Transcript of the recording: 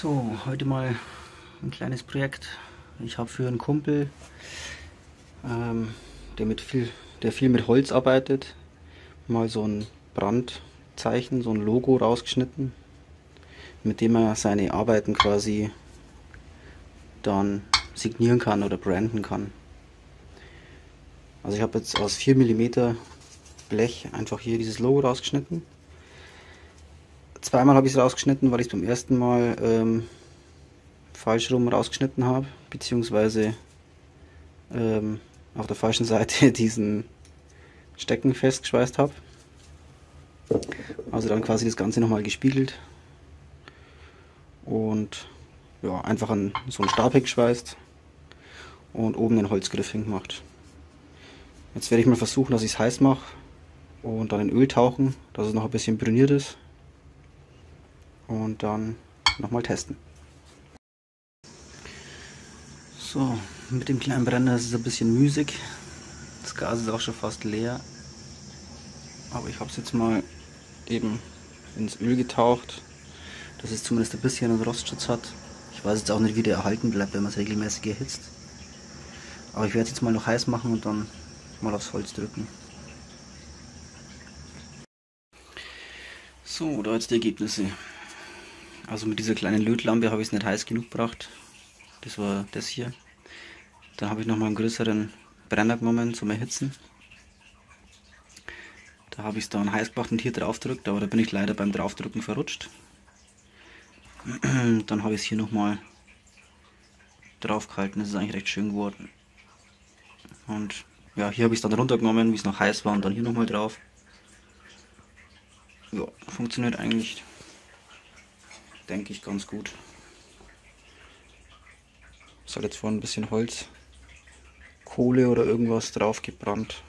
So, heute mal ein kleines Projekt. Ich habe für einen Kumpel, der viel mit Holz arbeitet, mal so ein Brandzeichen, so ein Logo rausgeschnitten, mit dem er seine Arbeiten quasi dann signieren kann oder branden kann. Also ich habe jetzt aus 4 mm Blech einfach hier dieses Logo rausgeschnitten. Zweimal habe ich es rausgeschnitten, weil ich es beim ersten Mal falsch rum rausgeschnitten habe, beziehungsweise auf der falschen Seite diesen Stecken festgeschweißt habe. Also dann quasi das Ganze nochmal gespiegelt und ja, einfach an so einen Stab geschweißt und oben den Holzgriff hingemacht. Jetzt werde ich mal versuchen, dass ich es heiß mache und dann in Öl tauchen, dass es noch ein bisschen brüniert ist und dann nochmal testen. So, mit dem kleinen Brenner ist es ein bisschen müßig. Das Gas ist auch schon fast leer. Aber ich habe es jetzt mal eben ins Öl getaucht, dass es zumindest ein bisschen einen Rostschutz hat. Ich weiß jetzt auch nicht, wie der erhalten bleibt, wenn man es regelmäßig erhitzt. Aber ich werde es jetzt mal noch heiß machen und dann mal aufs Holz drücken. So, da jetzt die Ergebnisse. Also mit dieser kleinen Lötlampe habe ich es nicht heiß genug gebracht. Das war das hier. Dann habe ich nochmal einen größeren Brenner genommen zum Erhitzen. Da habe ich es dann heiß gemacht und hier drauf gedrückt, aber da bin ich leider beim Draufdrücken verrutscht. Dann habe ich es hier nochmal drauf gehalten, das ist eigentlich recht schön geworden. Und ja, hier habe ich es dann runtergenommen, wie es noch heiß war, und dann hier nochmal drauf. Ja, funktioniert eigentlich, denke ich, ganz gut. Es hat jetzt vorhin ein bisschen Holz, Kohle oder irgendwas drauf gebrannt.